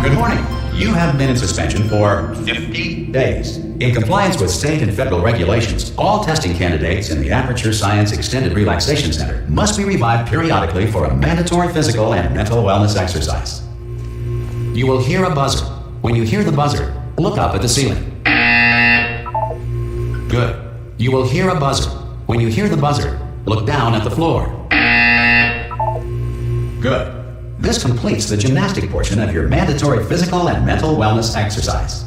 Good morning. You have been in suspension for 50 days. In compliance with state and federal regulations, all testing candidates in the Aperture Science Extended Relaxation Center must be revived periodically for a mandatory physical and mental wellness exercise. You will hear a buzzer. When you hear the buzzer, look up at the ceiling. Good. You will hear a buzzer. When you hear the buzzer, look down at the floor. Good. This completes the gymnastic portion of your mandatory physical and mental wellness exercise.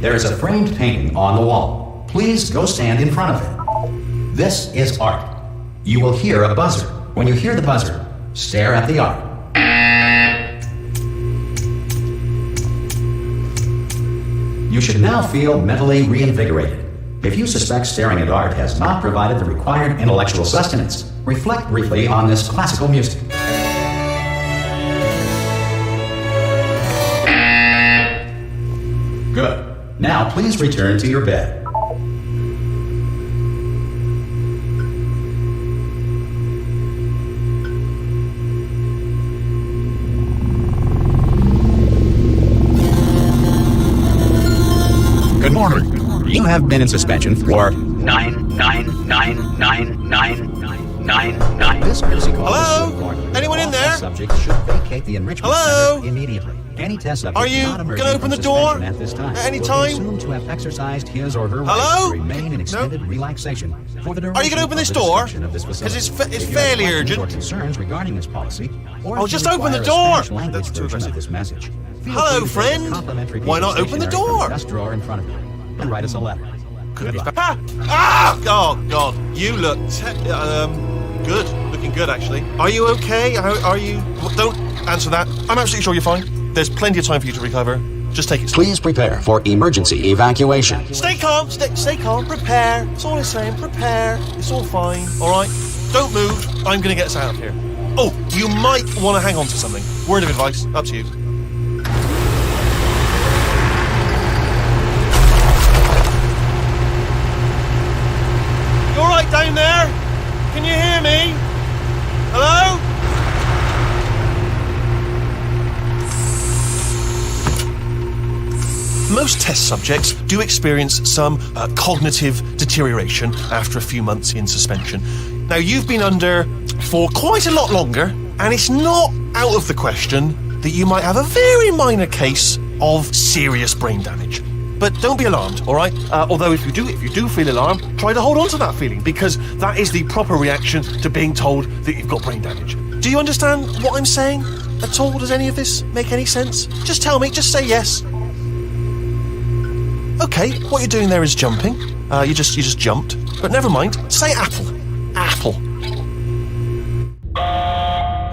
There is a framed painting on the wall. Please go stand in front of it. This is art. You will hear a buzzer. When you hear the buzzer, stare at the art. You should now feel mentally reinvigorated. If you suspect staring at art has not provided the required intellectual sustenance, reflect briefly on this classical music. Good. Now please return to your bed. Good morning. You have been in suspension for 9999999. This music hall is so important. Anyone in there? Subject should vacate the enrichment center immediately. Any test subject Are you not emerging gonna open from the door suspension at this time at any will time? be assumed to have exercised his or her Hello? right to remain in extended relaxation for the duration Are you going to open this of the door? description of this Because facility. it's If you have fairly questions urgent. or concerns regarding this policy, or Oh, if you just open the require a door. Spanish language That's too version aggressive. of this message, feel Hello, free to friend. take a complimentary Why piece not of open the stationery from door? the desk drawer in front of you and write us a letter. Good luck. Ah! Oh, God. You look good. Looking good, actually. Are you okay? Are you... Don't answer that. I'm absolutely sure you're fine. There's plenty of time for you to recover. Just take it. Please prepare for emergency evacuation. Stay calm. Stay calm. Prepare. It's all I'm saying. Prepare. It's all fine. All right? Don't move. I'm going to get us out of here. Oh, you might want to hang on to something. Word of advice. Up to you. You all right down there? Can you hear me? Hello? Most test subjects do experience some cognitive deterioration after a few months in suspension. Now, you've been under for quite a lot longer, and it's not out of the question that you might have a very minor case of serious brain damage. But don't be alarmed, all right? Although if you do feel alarmed, try to hold on to that feeling, because that is the proper reaction to being told that you've got brain damage. Do you understand what I'm saying at all? Does any of this make any sense? Just tell me, just say yes. Okay, what you're doing there is jumping. You just jumped. But never mind. Say apple. Apple.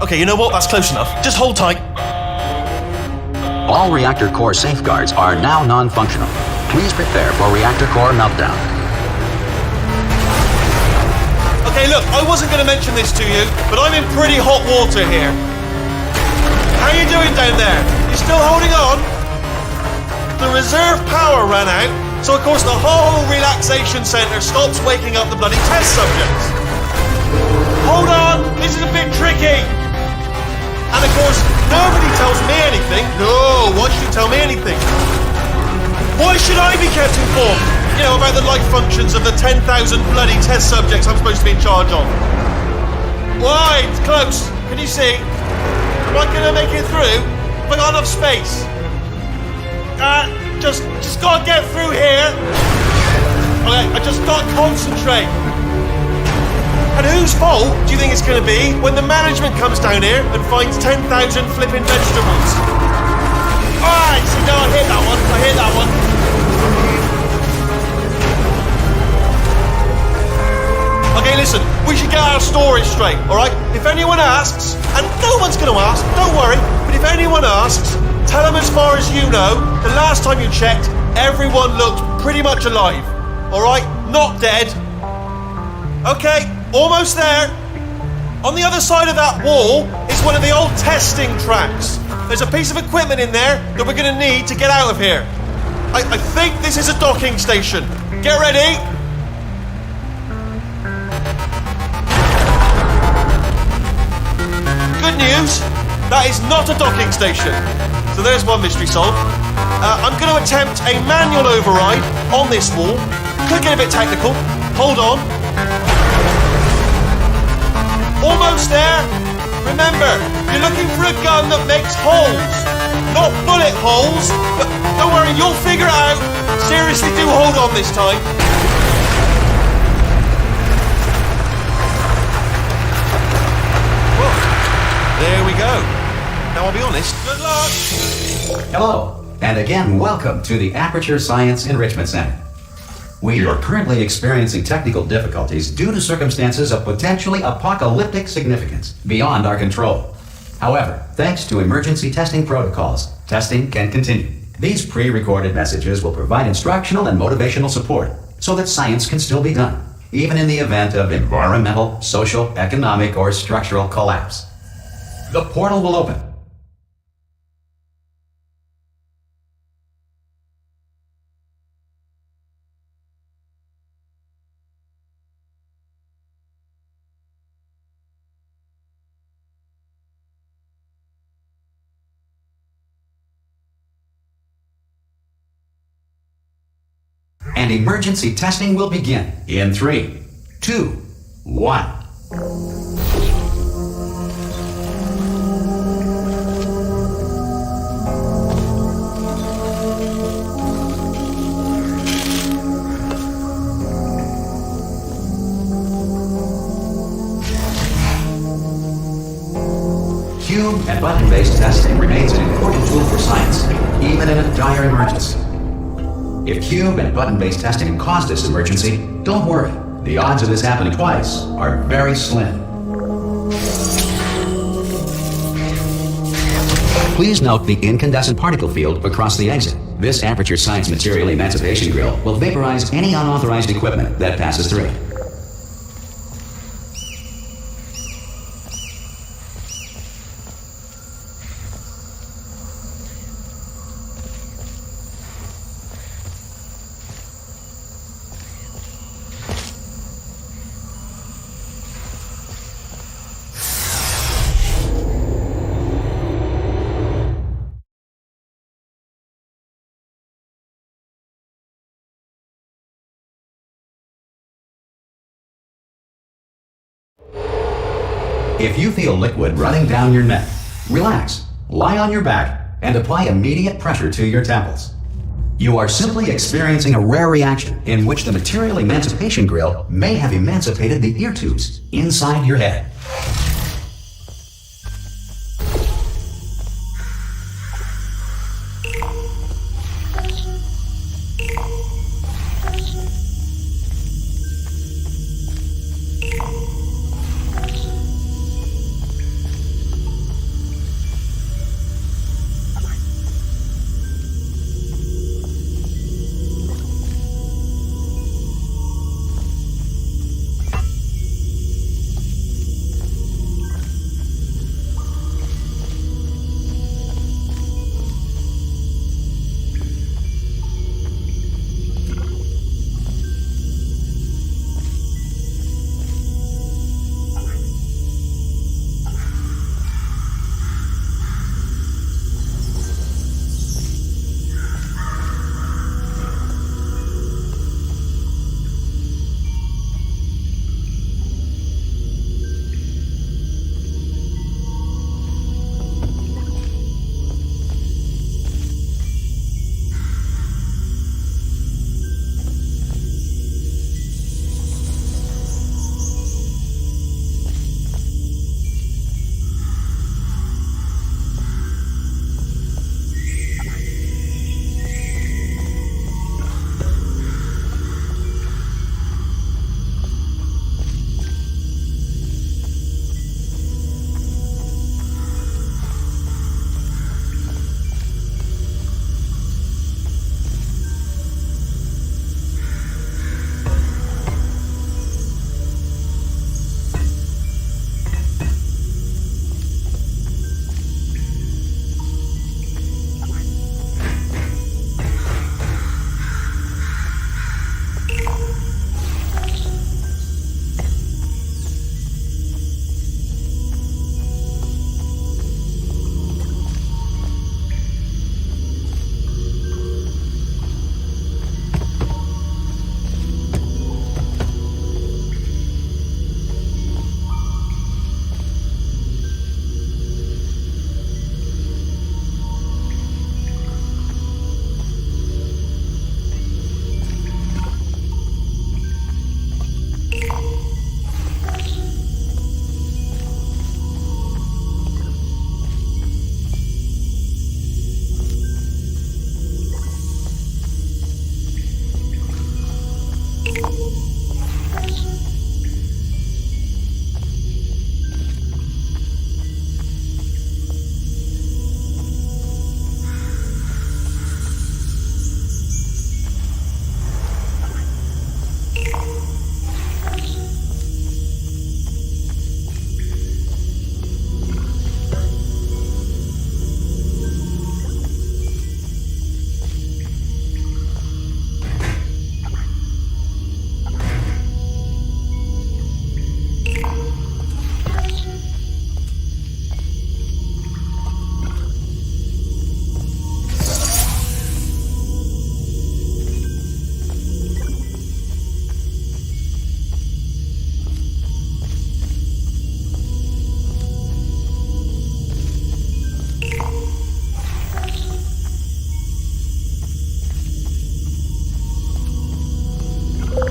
Okay, you know what? That's close enough. Just hold tight. All reactor core safeguards are now non-functional. Please prepare for reactor core meltdown. Okay, look, I wasn't going to mention this to you, but I'm in pretty hot water here. How you doing down there? You still holding on? The reserve power ran out, so of course the whole relaxation centre stops waking up the bloody test subjects. Hold on, this is a bit tricky. And of course, nobody tells me anything. No, why should you tell me anything? Why should I be kept informed? You know, about the life functions of the 10,000 bloody test subjects I'm supposed to be in charge of. Wide, close. Can you see? Am I gonna make it through? Have I got enough space? Just gotta get through here. Okay, I just gotta concentrate. And whose fault do you think it's gonna be when the management comes down here and finds 10,000 flipping vegetables? Alright, see, no, I hit that one. I hit that one. Okay, listen, we should get our story straight, alright? If anyone asks, and no one's gonna ask, don't worry, but if anyone asks, tell them as far as you know, the last time you checked, everyone looked pretty much alive. Alright? Not dead. Okay, almost there. On the other side of that wall is one of the old testing tracks. There's a piece of equipment in there that we're gonna need to get out of here. I think this is a docking station. Get ready. Good news, that is not a docking station. So there's one mystery solved. I'm going to attempt a manual override on this wall. Could get a bit technical. Hold on. Almost there. Remember, you're looking for a gun that makes holes, not bullet holes. But don't worry, you'll figure it out. Seriously, do hold on this time. There we go. Now I'll be honest. Good luck. Hello, and again, welcome to the Aperture Science Enrichment Center. We are currently experiencing technical difficulties due to circumstances of potentially apocalyptic significance beyond our control. However, thanks to emergency testing protocols, testing can continue. These pre-recorded messages will provide instructional and motivational support so that science can still be done, even in the event of environmental, social, economic, or structural collapse. The portal will open. And emergency testing will begin in 3, 2, 1. Cube and button-based testing remains an important tool for science, even in a dire emergency. If cube and button-based testing caused this emergency, don't worry. The odds of this happening twice are very slim. Please note the incandescent particle field across the exit. This Aperture Science Material Emancipation Grill will vaporize any unauthorized equipment that passes through. If you feel liquid running down your neck, relax, lie on your back, and apply immediate pressure to your temples. You are simply experiencing a rare reaction in which the Material Emancipation Grill may have emancipated the ear tubes inside your head.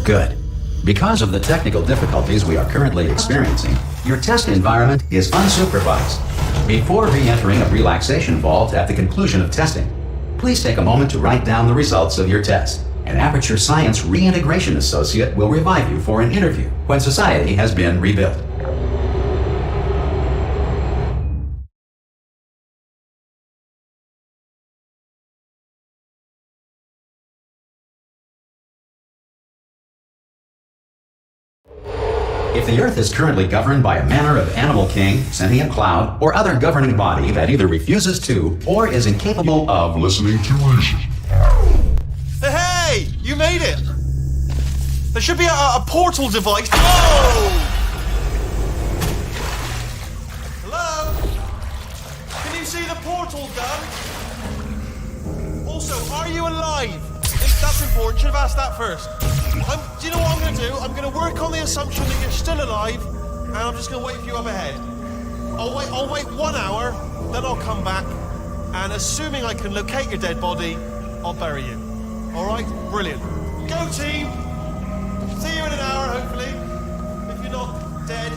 Good. Because of the technical difficulties we are currently experiencing, your test environment is unsupervised. Before re-entering a relaxation vault at the conclusion of testing, please take a moment to write down the results of your test. An Aperture Science Reintegration Associate will revive you for an interview when society has been rebuilt. If the Earth is currently governed by a manner of animal king, sentient cloud, or other governing body that either refuses to or is incapable of listening to reason. Hey! You made it! There should be a portal device. Oh! Hello? Can you see the portal gun? Also, are you alive? That's important. Should have asked that first. Do you know what I'm going to do? I'm going to work on the assumption that you're still alive, and I'm just going to wait for you up ahead. I'll wait 1 hour, then I'll come back, and assuming I can locate your dead body, I'll bury you. All right? Brilliant. Go, team! See you in an hour, hopefully, if you're not dead.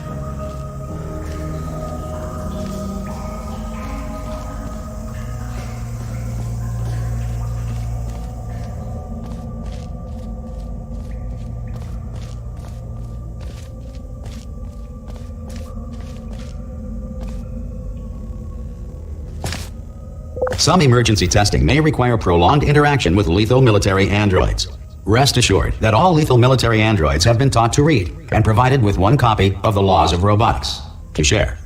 Some emergency testing may require prolonged interaction with lethal military androids. Rest assured that all lethal military androids have been taught to read and provided with 1 copy of the Laws of Robotics to share.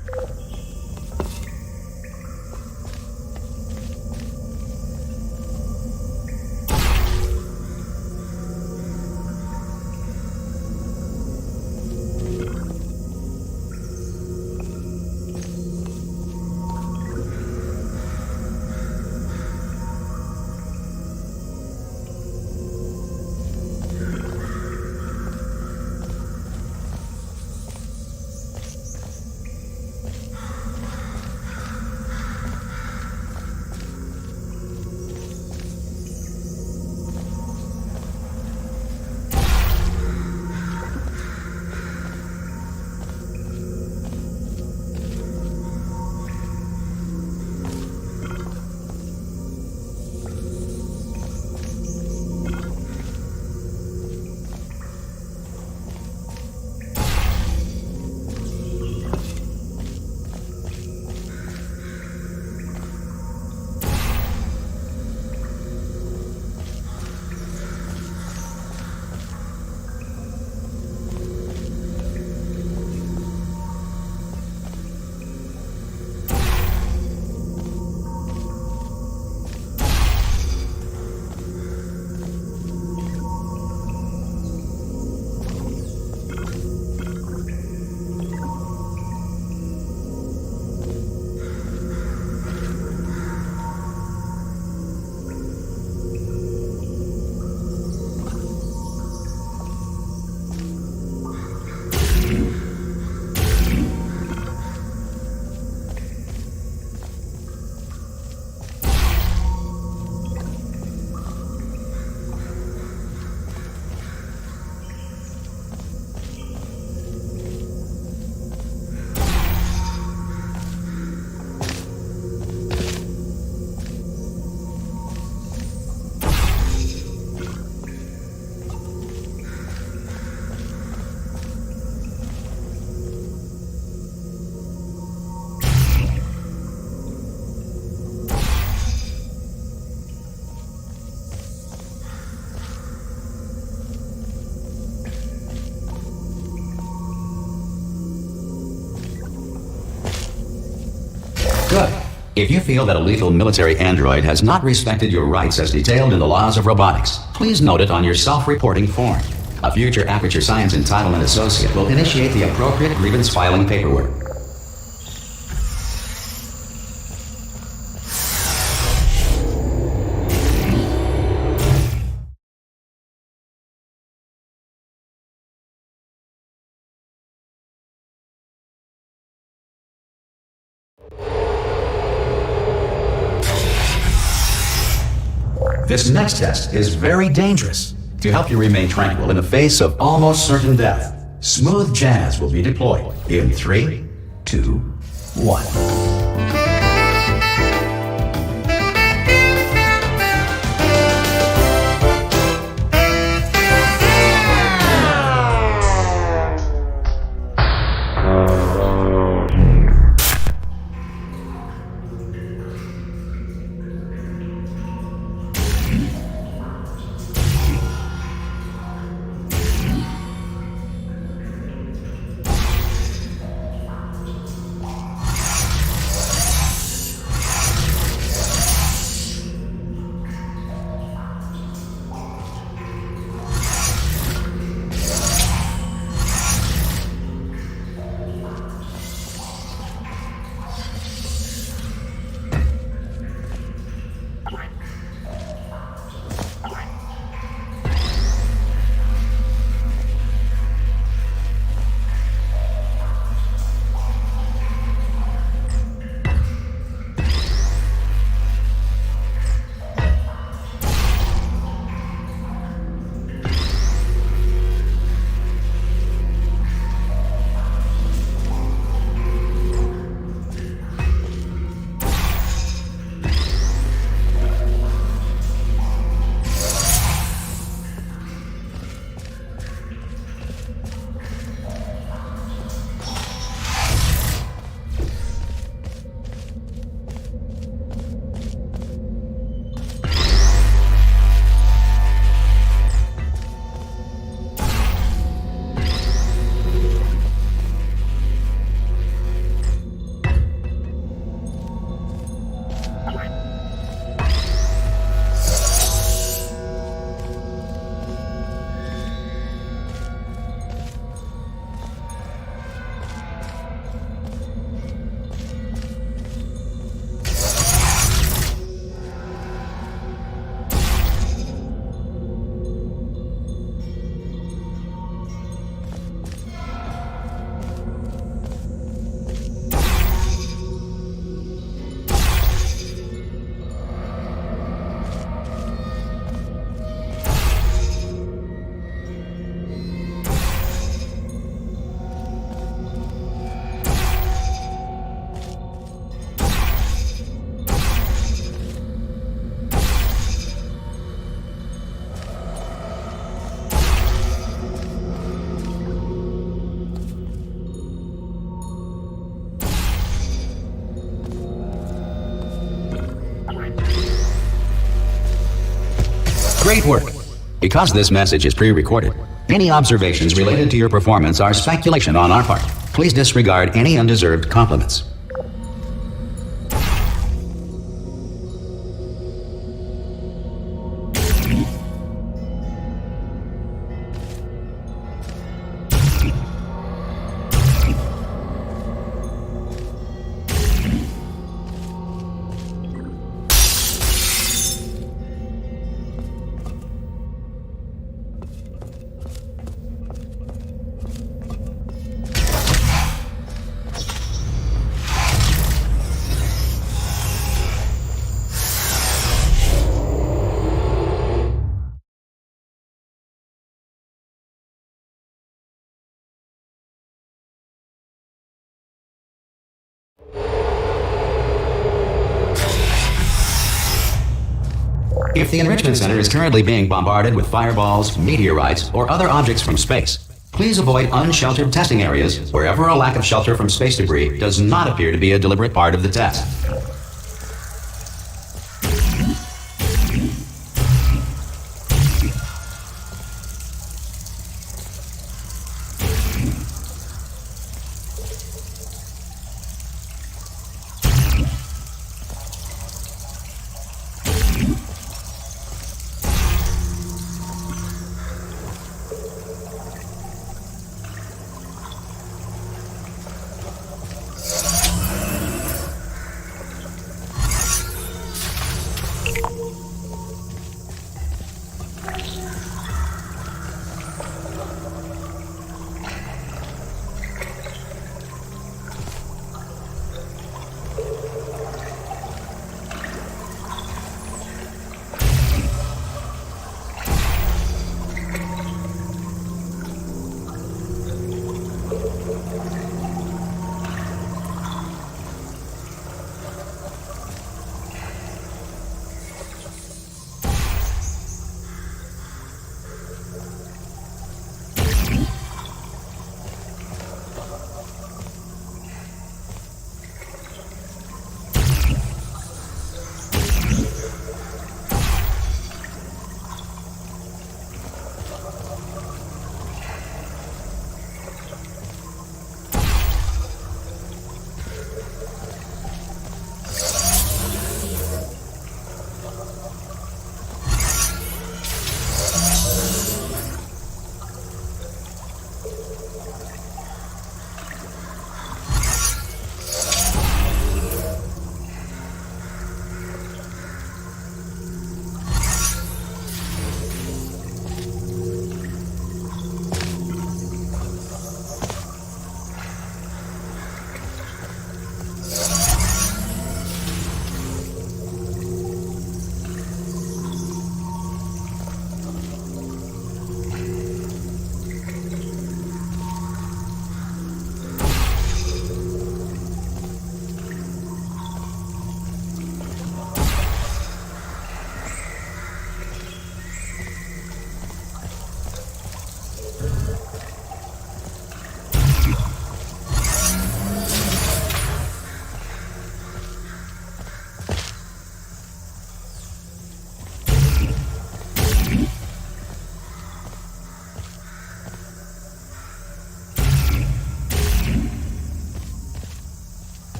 Good. If you feel that a lethal military android has not respected your rights as detailed in the Laws of Robotics, please note it on your self-reporting form. A future Aperture Science Entitlement Associate will initiate the appropriate grievance filing paperwork. This next test is very dangerous. To help you remain tranquil in the face of almost certain death, Smooth Jazz will be deployed in 3, 2, 1. Great work! Because this message is pre-recorded, any observations related to your performance are speculation on our part. Please disregard any undeserved compliments. If the Enrichment Center is currently being bombarded with fireballs, meteorites, or other objects from space, please avoid unsheltered testing areas wherever a lack of shelter from space debris does not appear to be a deliberate part of the test.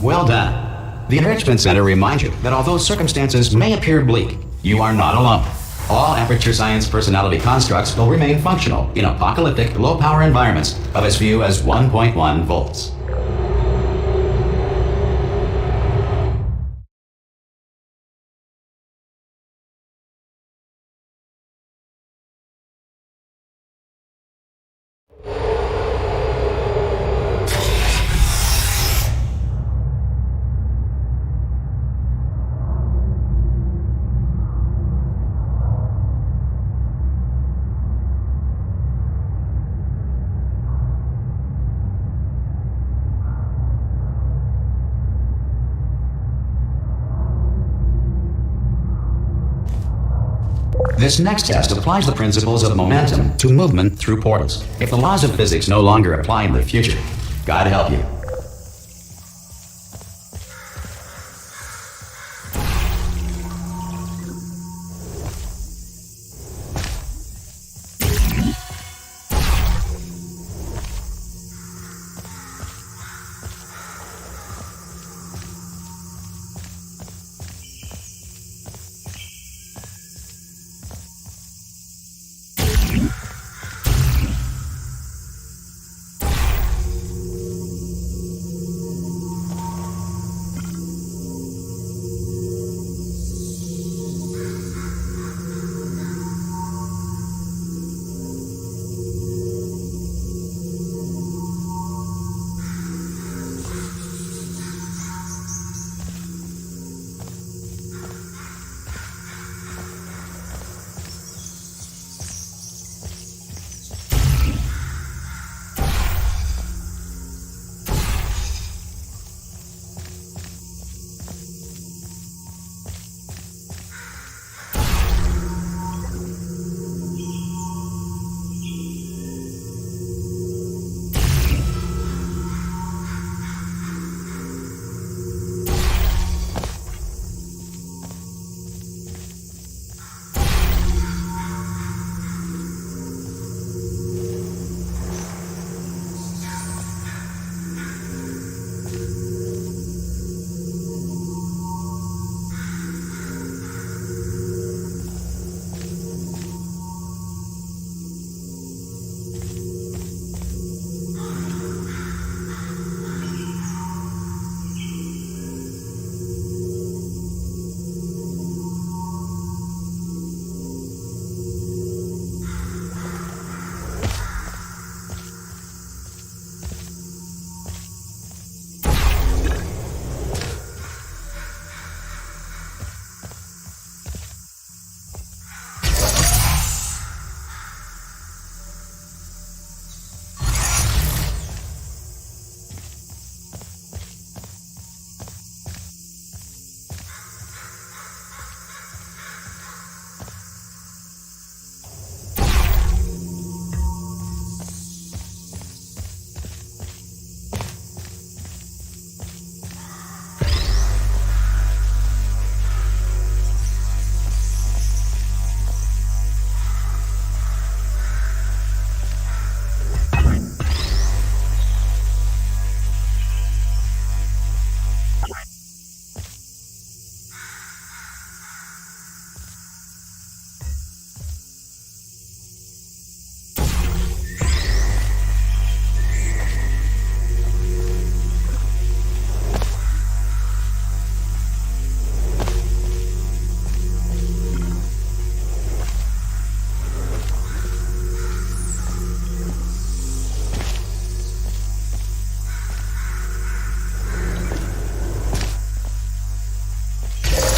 Well done. The Enrichment Center reminds you that although circumstances may appear bleak, you are not alone. All Aperture Science personality constructs will remain functional in apocalyptic, low-power environments of as few as 1.1 volts. This next test applies the principles of momentum to movement through portals. If the laws of physics no longer apply in the future, God help you.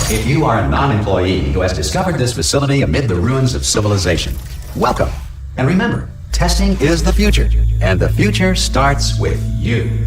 If you are a non-employee who has discovered this facility amid the ruins of civilization, welcome. And remember, testing is the future, and the future starts with you.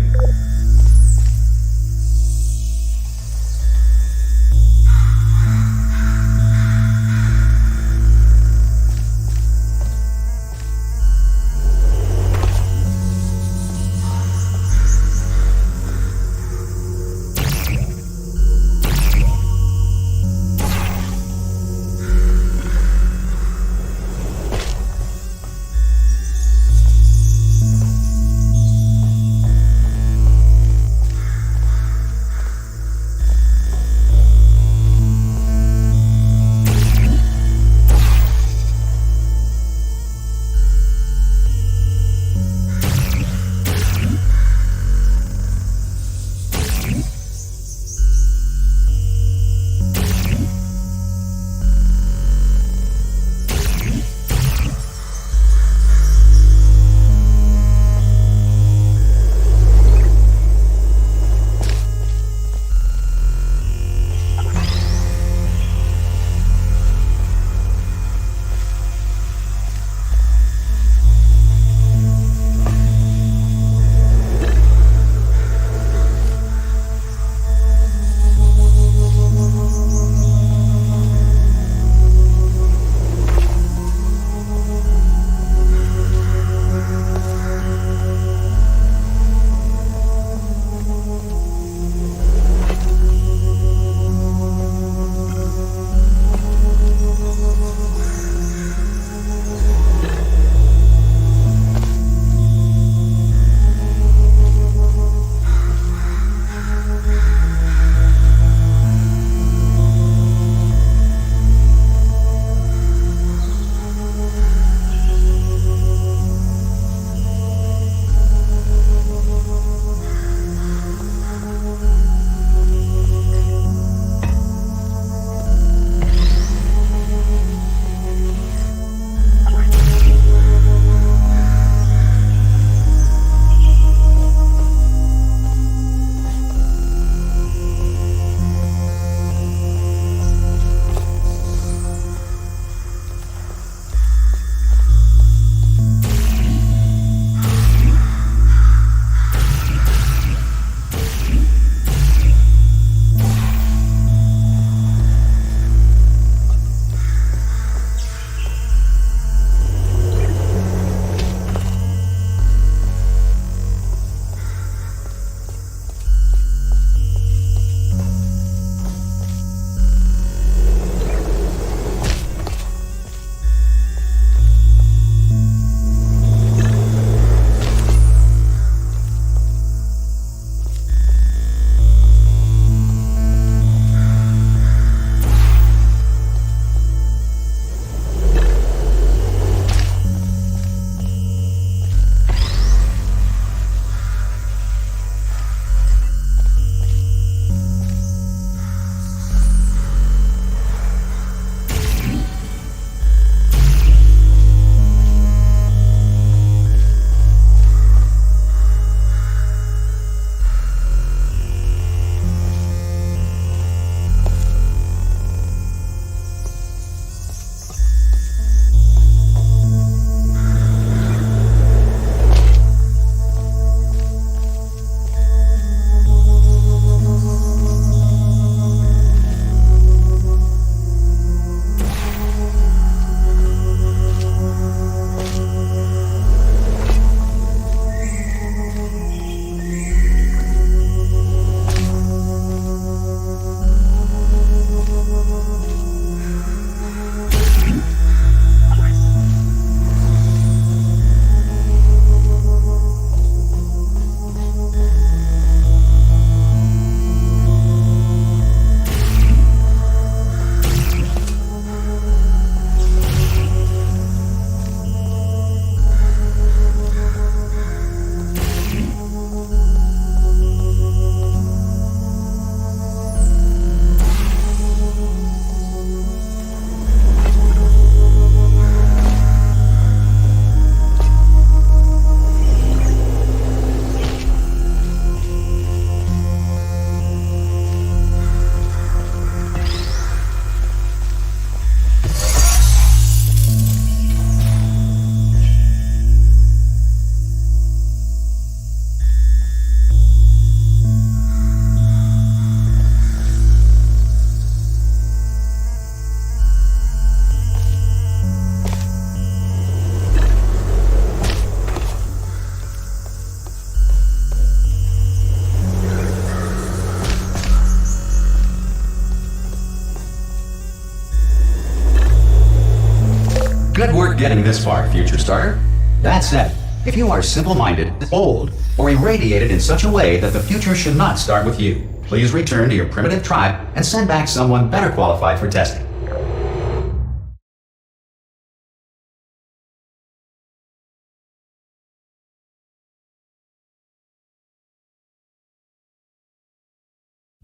getting this far, future starter. That said, if you are simple-minded, old, or irradiated in such a way that the future should not start with you, please return to your primitive tribe and send back someone better qualified for testing.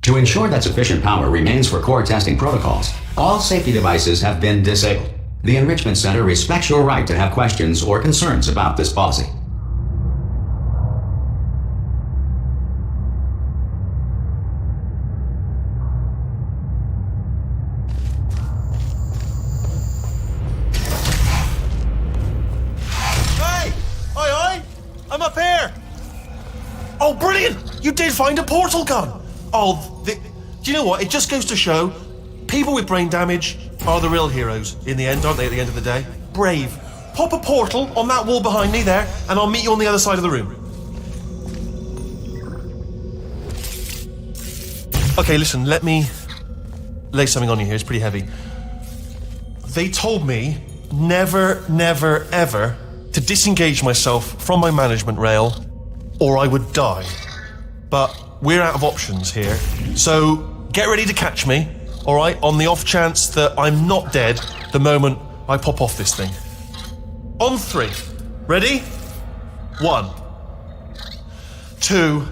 To ensure that sufficient power remains for core testing protocols, all safety devices have been disabled. The Enrichment Center respects your right to have questions or concerns about this policy. Hey! Oi! I'm up here! Oh, brilliant! You did find a portal gun! Oh, do you know what? It just goes to show people with brain damage are the real heroes in the end, aren't they, at the end of the day? Brave. Pop a portal on that wall behind me there, and I'll meet you on the other side of the room. Okay, listen, let me lay something on you here. It's pretty heavy. They told me never, ever to disengage myself from my management rail, or I would die. But we're out of options here, so get ready to catch me, all right, on the off chance that I'm not dead the moment I pop off this thing. On 3. Ready? 1, 2,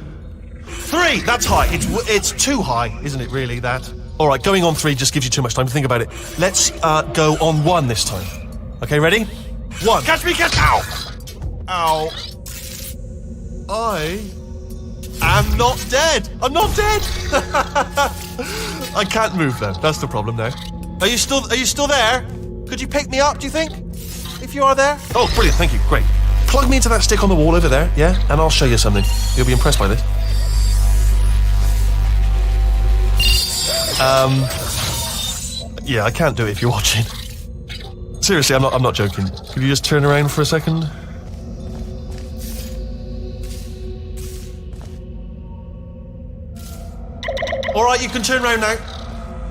3. That's high. It's too high, isn't it, really, that? All right, going on 3 just gives you too much time to think about it. Let's go on 1 this time. Okay, ready? 1. Catch me, catch... Ow! Ow. I'm not dead. I'm not dead. I can't move though. That's the problem now. Are you still there? Could you pick me up, do you think? If you are there? Oh, brilliant. Thank you. Great. Plug me into that stick on the wall over there, yeah? And I'll show you something. You'll be impressed by this. Yeah, I can't do it if you're watching. Seriously, I'm not joking. Could you just turn around for a second? All right, you can turn around now.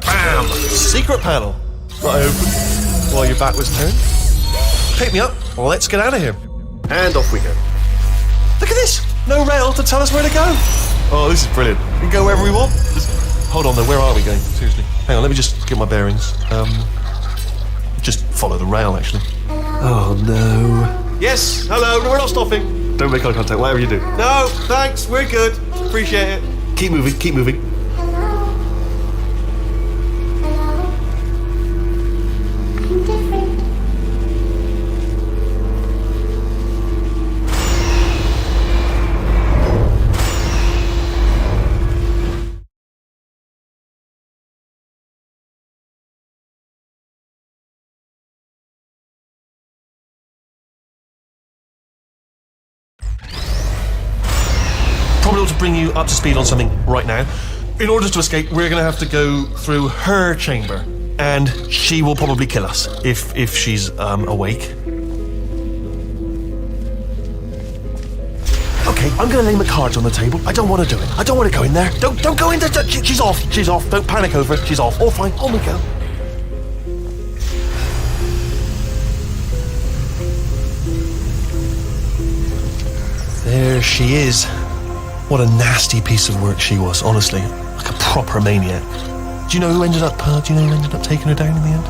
Bam! Secret panel. Right open. While your back was turned. Pick me up. Let's get out of here. And off we go. Look at this. No rail to tell us where to go. Oh, this is brilliant. We can go wherever we want. Hold on though. Where are we going? Seriously. Hang on. Let me just get my bearings. Just follow the rail, actually. Oh no. Yes. Hello. No, we're not stopping. Don't make eye contact. Whatever you do. No. Thanks. We're good. Appreciate it. Keep moving. Keep moving. Probably ought to bring you up to speed on something right now. In order to escape, we're going to have to go through her chamber, and she will probably kill us if she's awake. Okay, I'm going to lay my cards on the table. I don't want to do it. I don't want to go in there. Don't go in there. She's off. She's off. Don't panic over it. She's off. All fine. On we go. There she is. What a nasty piece of work she was, honestly. Like a proper maniac. Do you know who ended up taking her down in the end?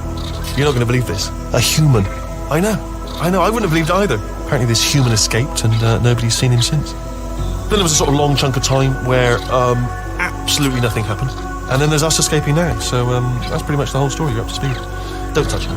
You're not going to believe this. A human. I know. I wouldn't have believed it either. Apparently this human escaped and nobody's seen him since. Then there was a sort of long chunk of time where absolutely nothing happened. And then there's us escaping now. So that's pretty much the whole story. You're up to speed. Don't touch it.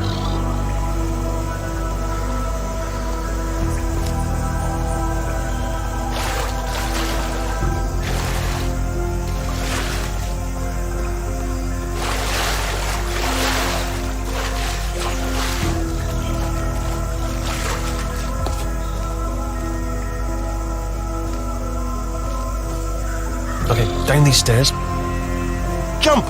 Okay, down these stairs. Jump!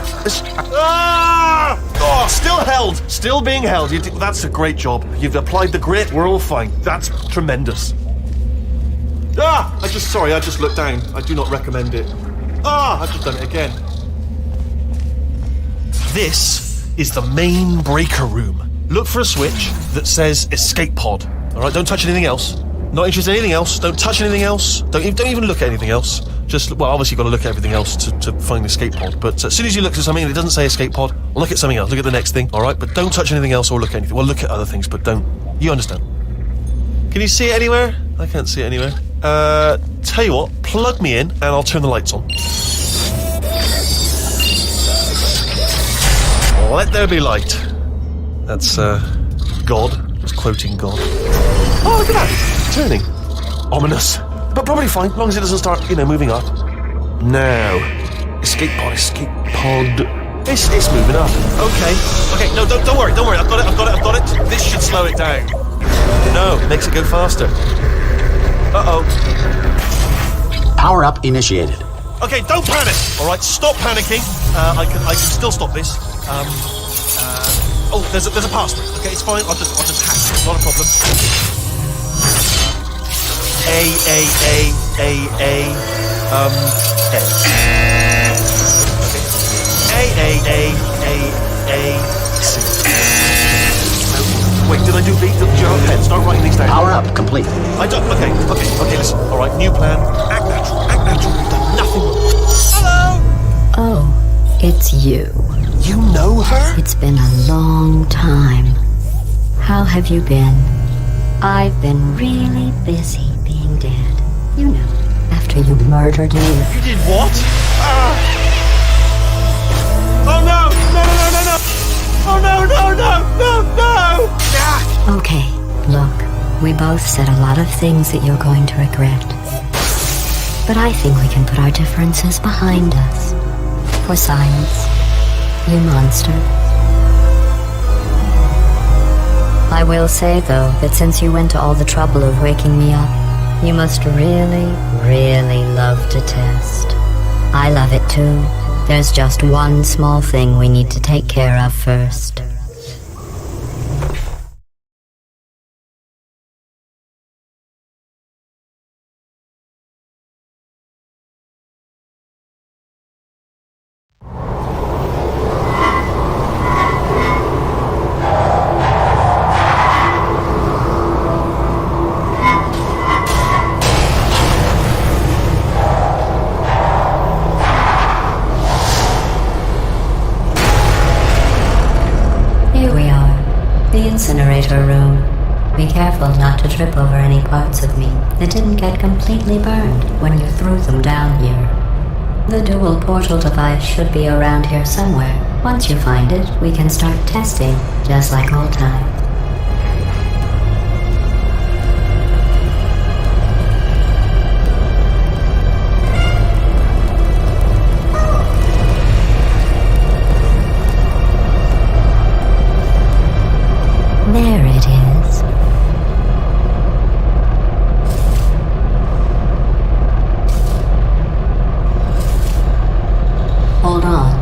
Ah! Oh, still held! Still being held. That's a great job. You've applied the grit, we're all fine. That's tremendous. Ah! I just looked down. I do not recommend it. Ah! I've just done it again. This is the main breaker room. look for a switch that says escape pod. All right, don't touch anything else. Not interested in anything else. Don't touch anything else. Don't even look at anything else. Just, well, obviously you've got to look at everything else to find the escape pod. But as soon as you look at something and it doesn't say escape pod, look at something else. Look at the next thing, all right? But don't touch anything else or look at anything. Well, look at other things, but don't. You understand? Can you see it anywhere? I can't see it anywhere. Tell you what, plug me in and I'll turn the lights on. Let there be light. That's, God. Just quoting God. Oh, look at that. Turning. Ominous. But probably fine, as long as it doesn't start, moving up. Now. Escape pod. It's moving up. Okay, no, don't worry. I've got it. This should slow it down. No, it makes it go faster. Uh-oh. Power up initiated. Okay, don't panic. All right, stop panicking. I can still stop this. Oh, there's a password. Okay, it's fine. I'll just hack it. Not a problem. C. Wait, did I do B? Did you have a pen? Start writing these down. Power up complete. I don't. Okay. Listen. All right, new plan. Act natural. You've done nothing wrong. Hello. Oh, it's you. You know her? It's been a long time. How have you been? I've been really busy being dead. You know, after you murdered me. You did what? Oh no! Oh no! Ah! Okay, look, we both said a lot of things that you're going to regret. But I think we can put our differences behind us. For science, you monster. I will say, though, that since you went to all the trouble of waking me up, you must really, really love to test. I love it too. There's just one small thing we need to take care of first. Incinerator room. Be careful not to trip over any parts of me that didn't get completely burned when you threw them down here. The dual portal device should be around here somewhere. Once you find it, we can start testing, just like old times. There it is. Hold on.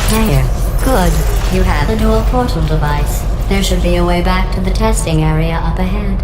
There. Good. You have a dual portal device. There should be a way back to the testing area up ahead.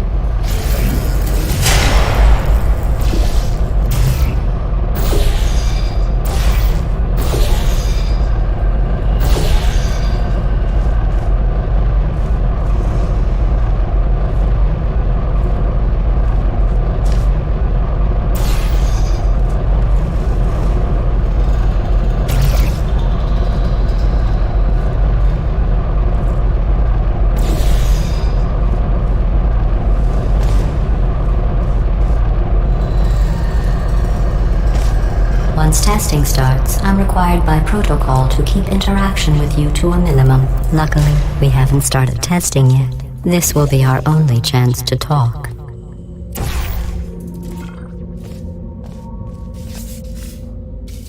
Once testing starts, I'm required by protocol to keep interaction with you to a minimum. Luckily, we haven't started testing yet. This will be our only chance to talk.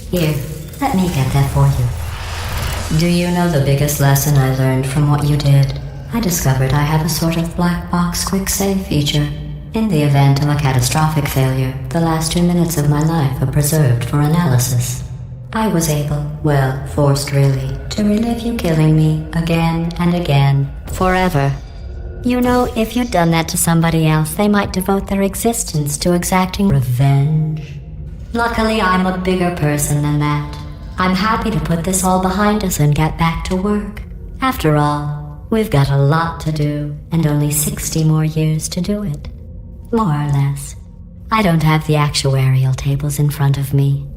Here, let me get that for you. Do you know the biggest lesson I learned from what you did? I discovered I have a sort of black box quick save feature. In the event of a catastrophic failure, the last 2 minutes of my life are preserved for analysis. I was able, well, forced really, to relive you killing me again and again, forever. You know, if you'd done that to somebody else, they might devote their existence to exacting revenge. Luckily, I'm a bigger person than that. I'm happy to put this all behind us and get back to work. After all, we've got a lot to do, and only 60 more years to do it. More or less. I don't have the actuarial tables in front of me.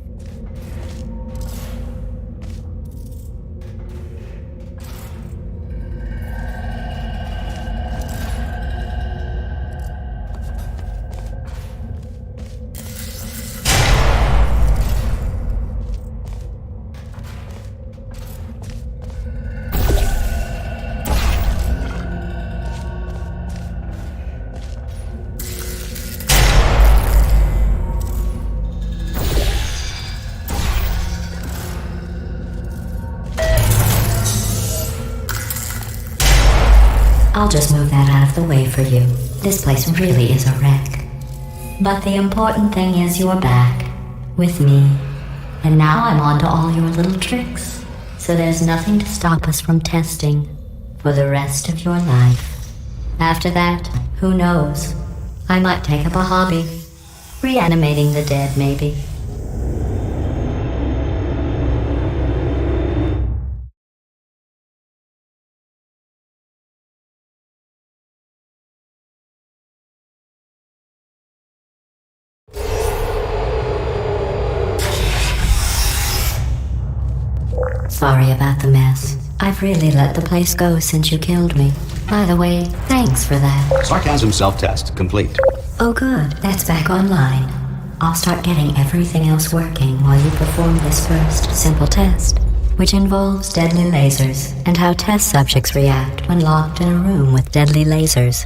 I'll just move that out of the way for you. This place really is a wreck. But the important thing is you're back. With me. And now I'm on to all your little tricks. So there's nothing to stop us from testing. For the rest of your life. After that, who knows? I might take up a hobby. Reanimating the dead, maybe. Sorry about the mess. I've really let the place go since you killed me. By the way, thanks for that. Sarcasm self-test complete. Oh good, that's back online. I'll start getting everything else working while you perform this first simple test, which involves deadly lasers and how test subjects react when locked in a room with deadly lasers.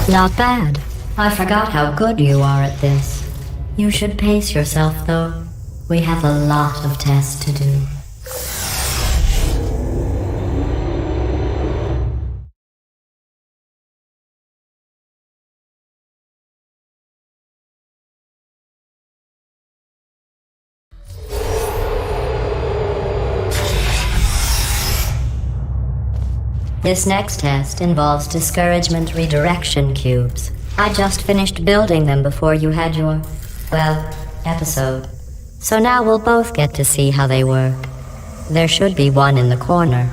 Not bad. I forgot how good you are at this. You should pace yourself, though. We have a lot of tests to do. This next test involves discouragement redirection cubes. I just finished building them before you had your, episode. So now we'll both get to see how they work. There should be one in the corner.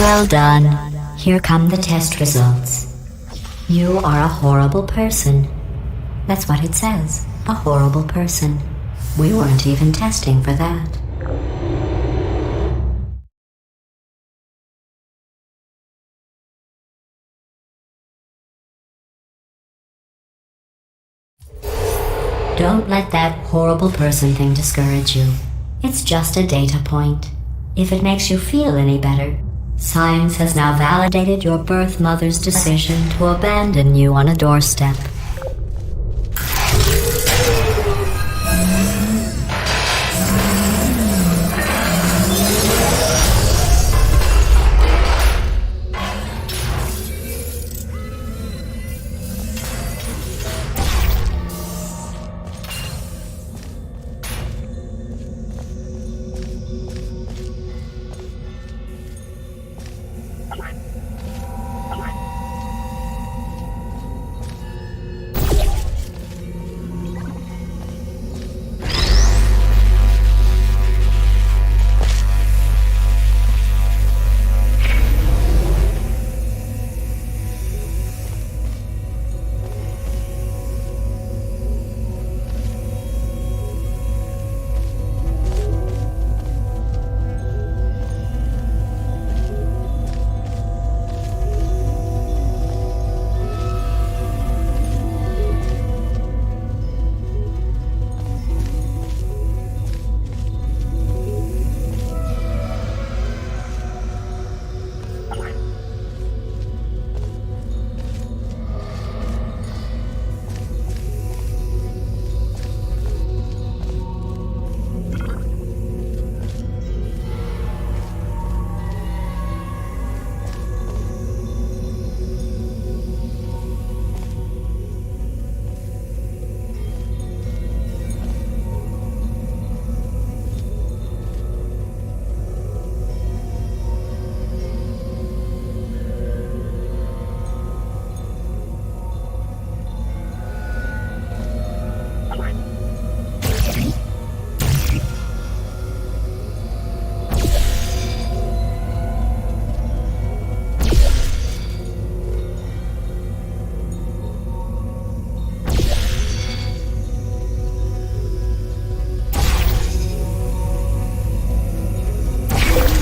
Well done. Here come the test results. You are a horrible person. That's what it says. A horrible person. We weren't even testing for that. Don't let that horrible person thing discourage you. It's just a data point. If it makes you feel any better, science has now validated your birth mother's decision to abandon you on a doorstep.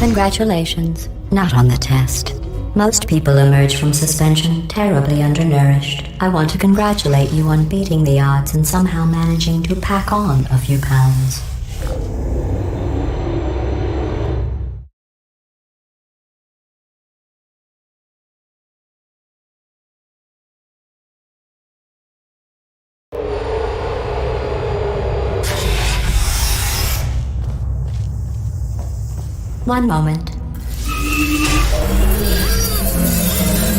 Congratulations. Not on the test. Most people emerge from suspension terribly undernourished. I want to congratulate you on beating the odds and somehow managing to pack on a few pounds. One moment.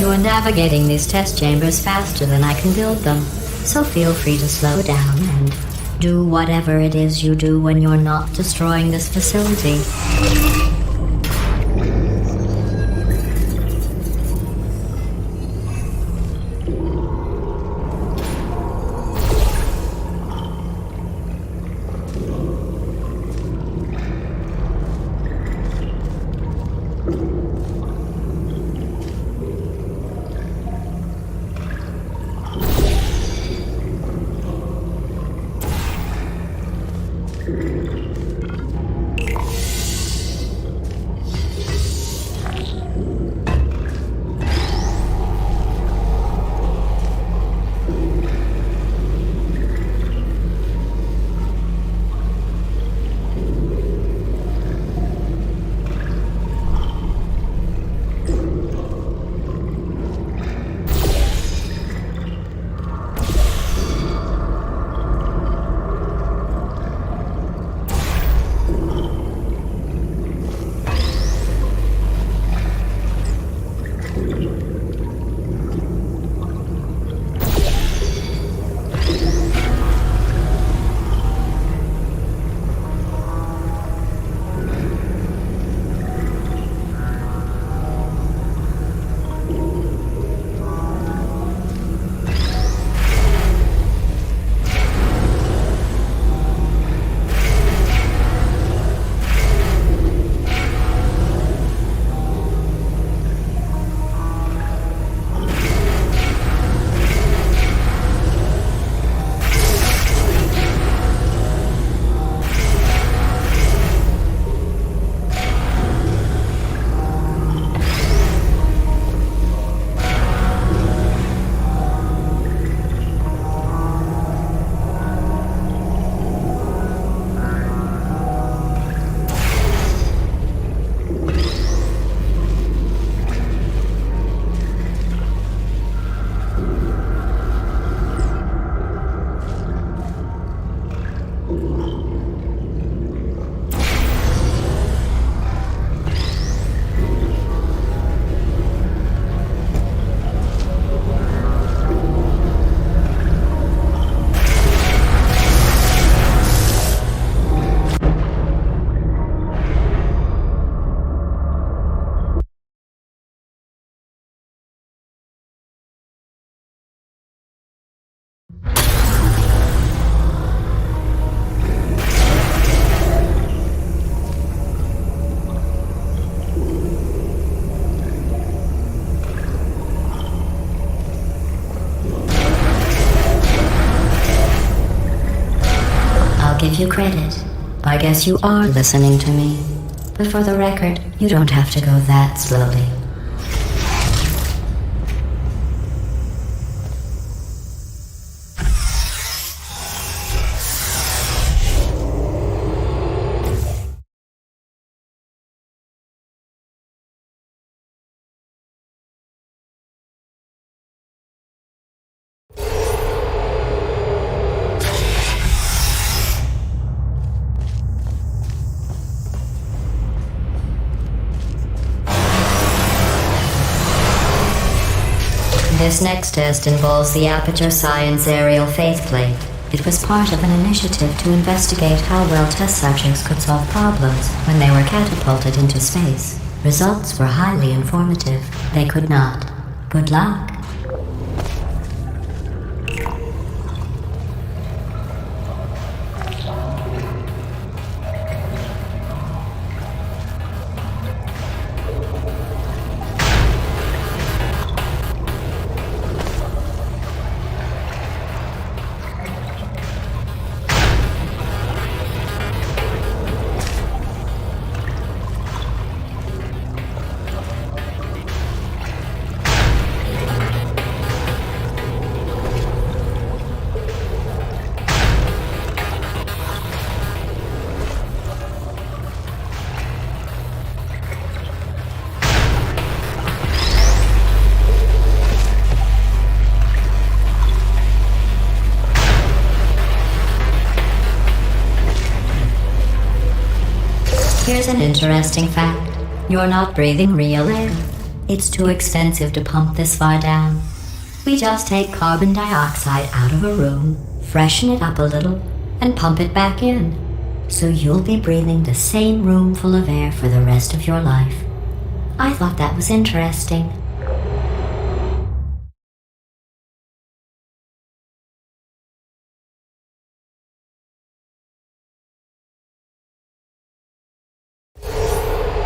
You are navigating these test chambers faster than I can build them, so feel free to slow down and do whatever it is you do when you're not destroying this facility. give you credit. I guess you are listening to me. But for the record, you don't have to go that slowly. This next test involves the Aperture Science Aerial Faceplate. It was part of an initiative to investigate how well test subjects could solve problems when they were catapulted into space. Results were highly informative. They could not. Good luck. Here's an interesting fact. You're not breathing real air. It's too expensive to pump this far down. We just take carbon dioxide out of a room, freshen it up a little, and pump it back in. So you'll be breathing the same room full of air for the rest of your life. I thought that was interesting.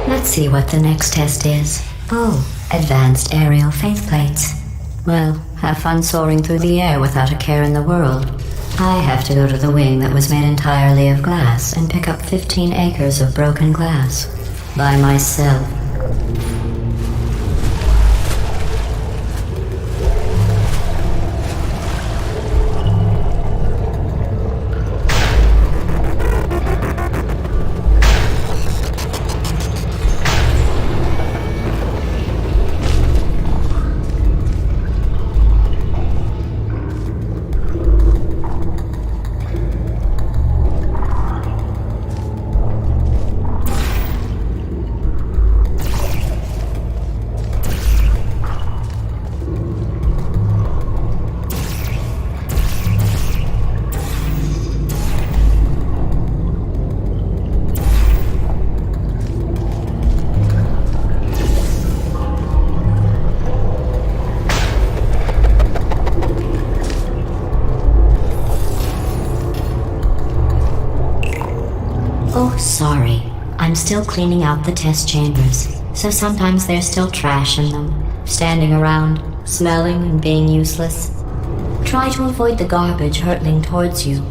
Let's see what the next test is. Oh, advanced aerial faceplates. Well, have fun soaring through the air without a care in the world. I have to go to the wing that was made entirely of glass and pick up 15 acres of broken glass. By myself. Oh, sorry. I'm still cleaning out the test chambers, so sometimes there's still trash in them, standing around, smelling and being useless. Try to avoid the garbage hurtling towards you.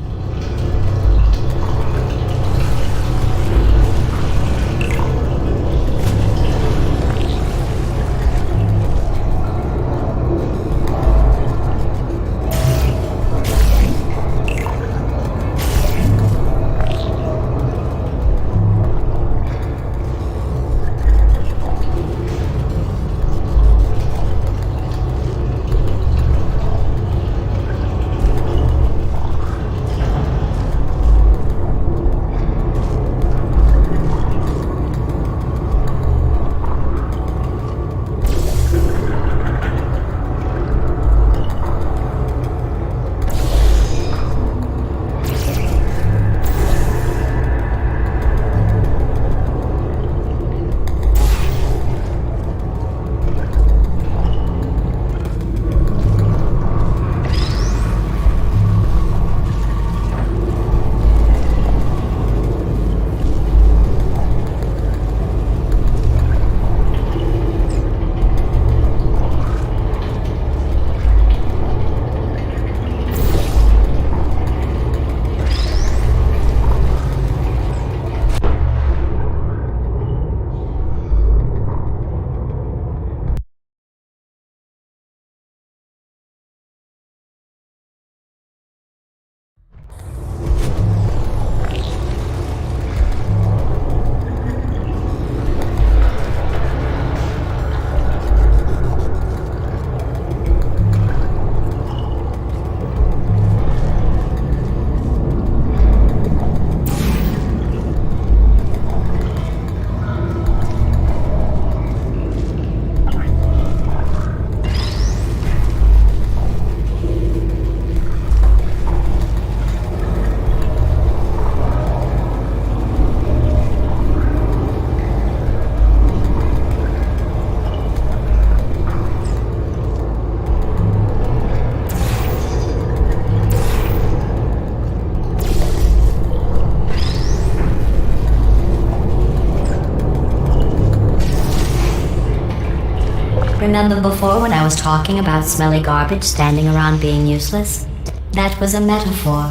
Remember before when I was talking about smelly garbage standing around being useless? That was a metaphor.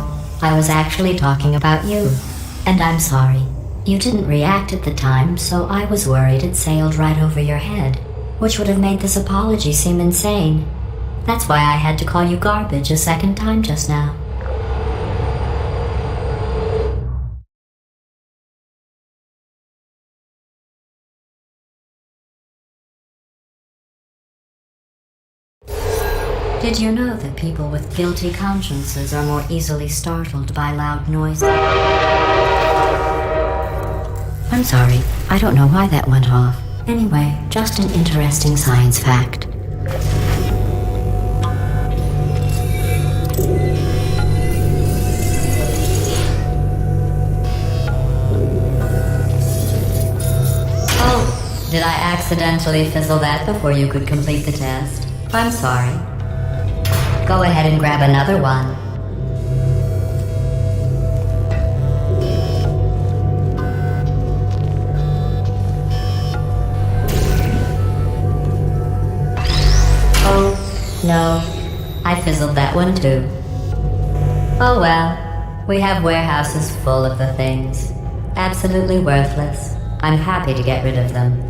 I was actually talking about you. And I'm sorry. You didn't react at the time, so I was worried it sailed right over your head, which would have made this apology seem insane. That's why I had to call you garbage a second time just now. Did you know that people with guilty consciences are more easily startled by loud noises? I'm sorry, I don't know why that went off. Anyway, just an interesting science fact. Oh, did I accidentally fizzle that before you could complete the test? I'm sorry. Go ahead and grab another one. Oh, no. I fizzled that one too. Oh well. We have warehouses full of the things. Absolutely worthless. I'm happy to get rid of them.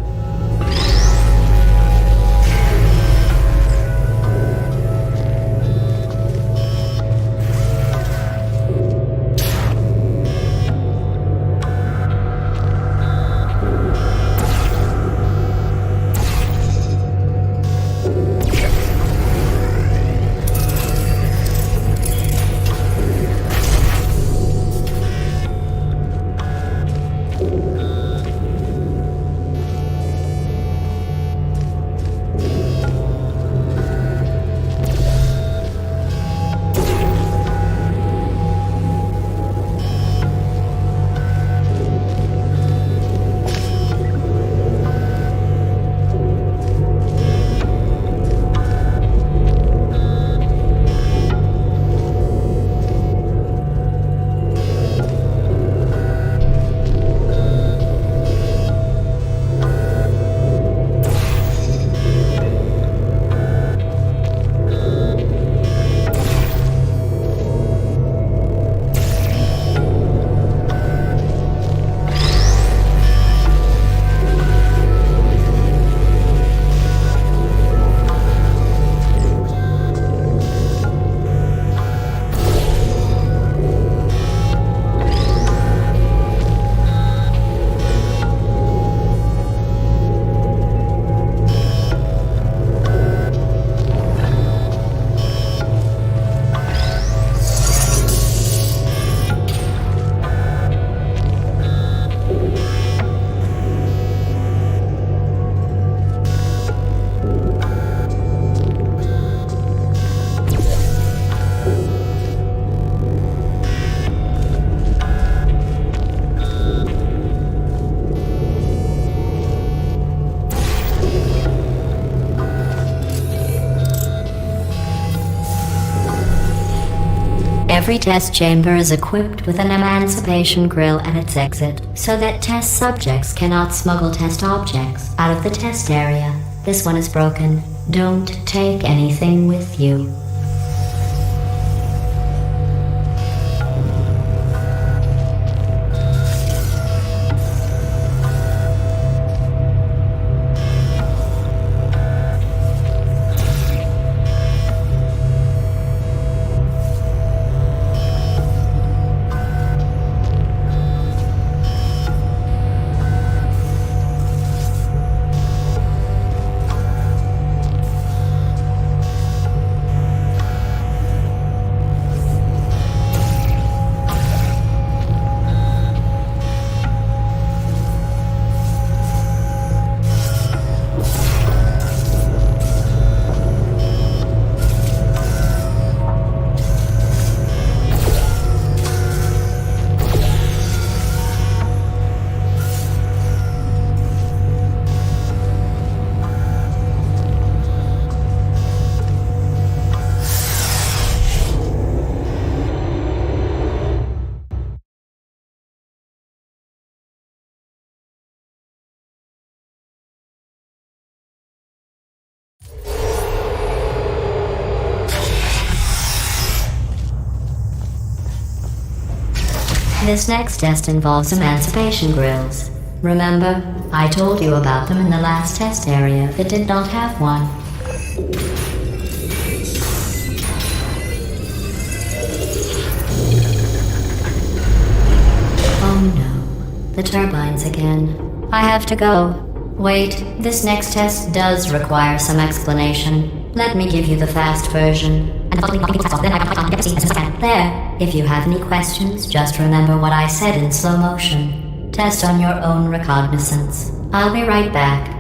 Every test chamber is equipped with an emancipation grill at its exit, so that test subjects cannot smuggle test objects out of the test area. This one is broken. Don't take anything with you. This next test involves emancipation grills. Remember, I told you about them in the last test area that did not have one. Oh no, the turbines again. I have to go. Wait, this next test does require some explanation. Let me give you the fast version. There, if you have any questions, just remember what I said in slow motion. Test on your own recognizance. I'll be right back.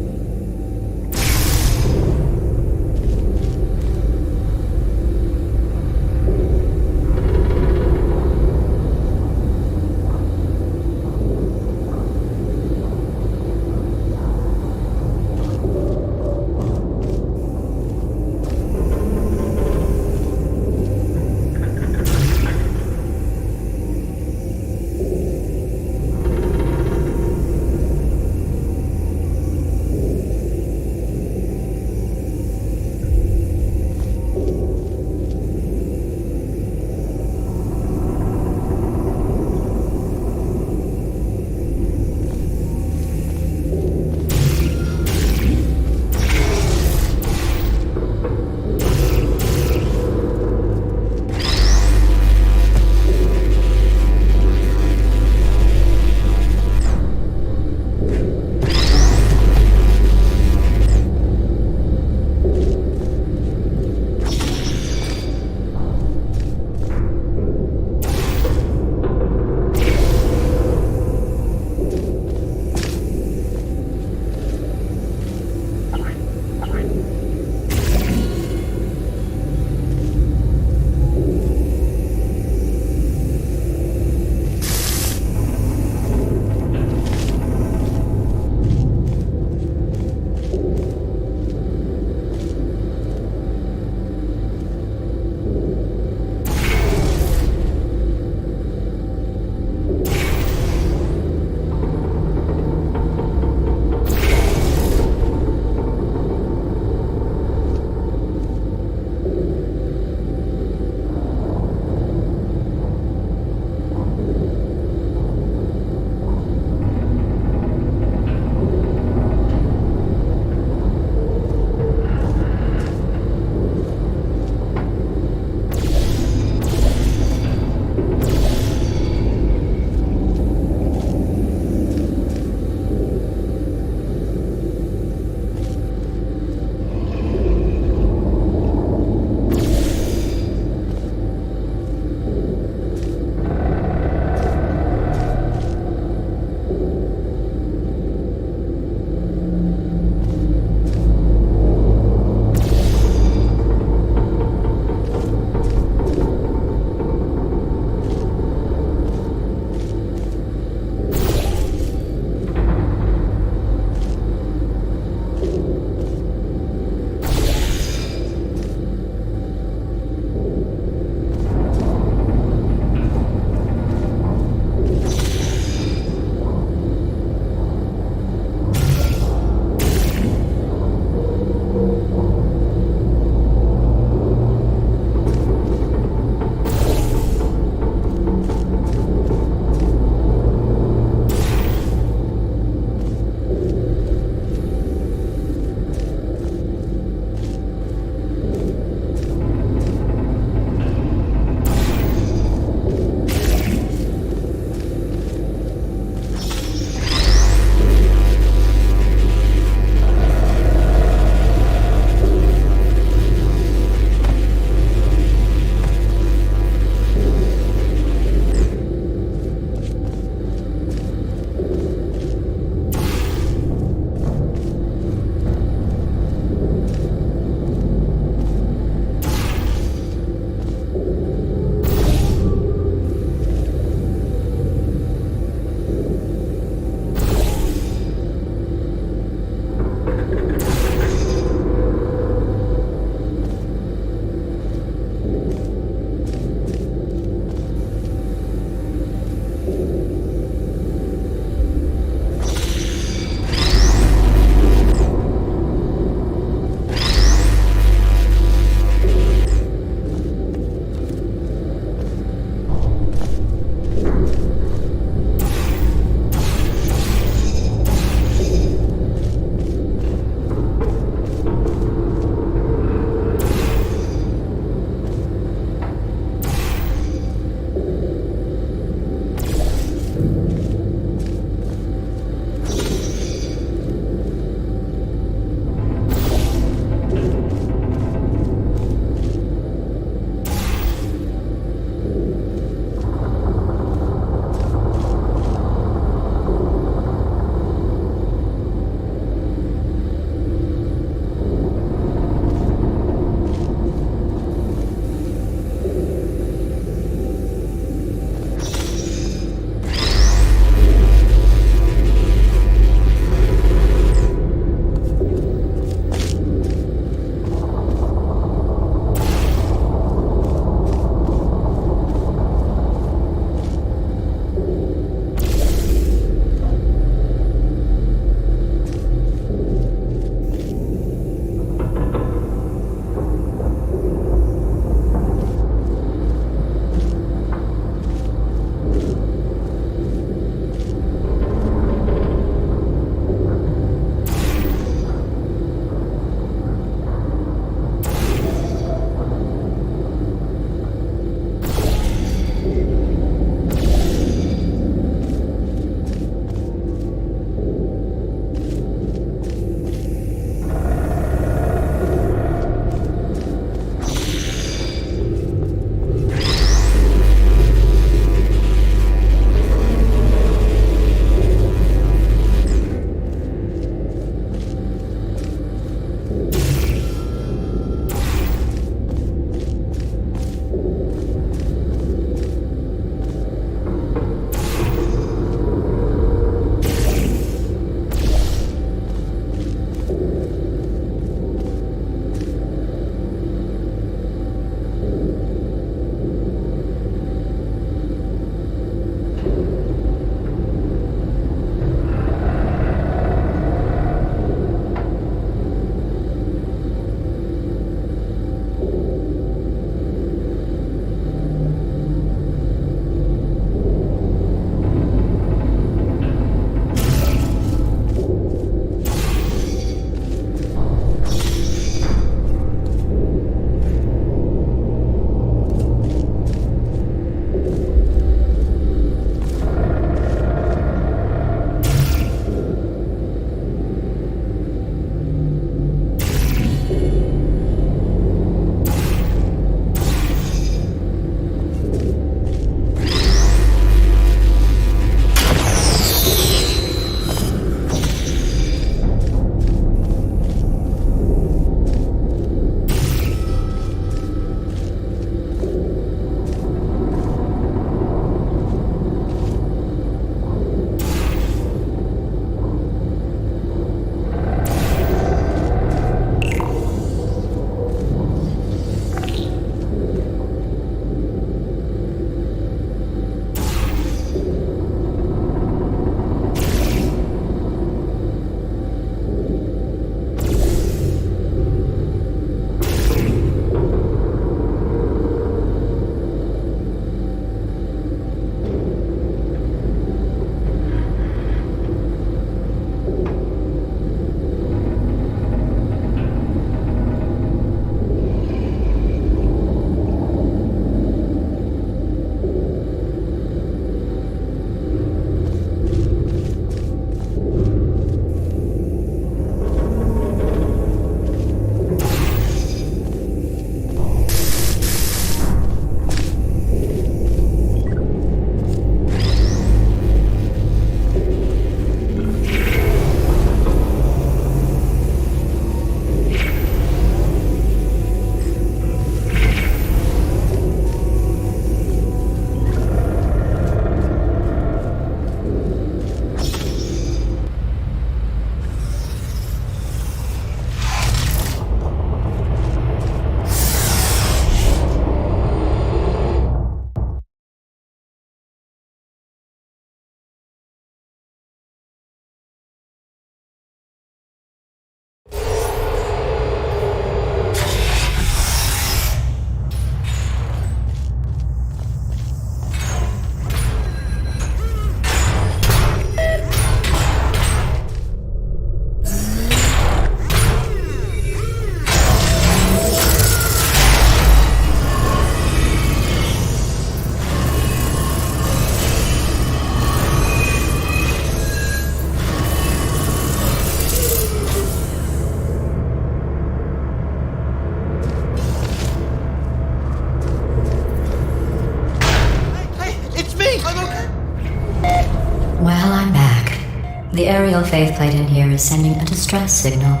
aerial faceplate in here is sending a distress signal.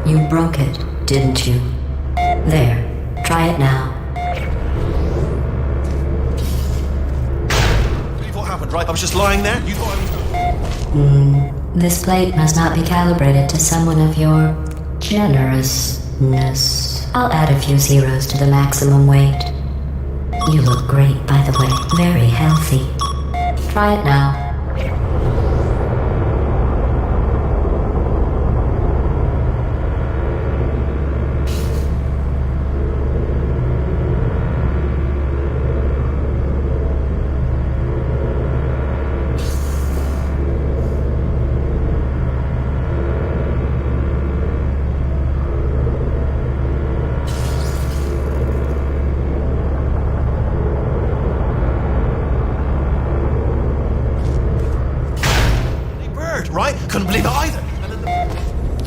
You broke it, didn't you? There. Try it now. What happened, right? I was just lying there. You thought I was... This plate must not be calibrated to someone of your generousness. I'll add a few zeros to the maximum weight. You look great, by the way. Very healthy. Try it now. Right? Couldn't believe it either.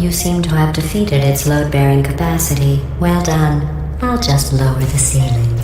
You seem to have defeated its load-bearing capacity. Well done. I'll just lower the ceiling.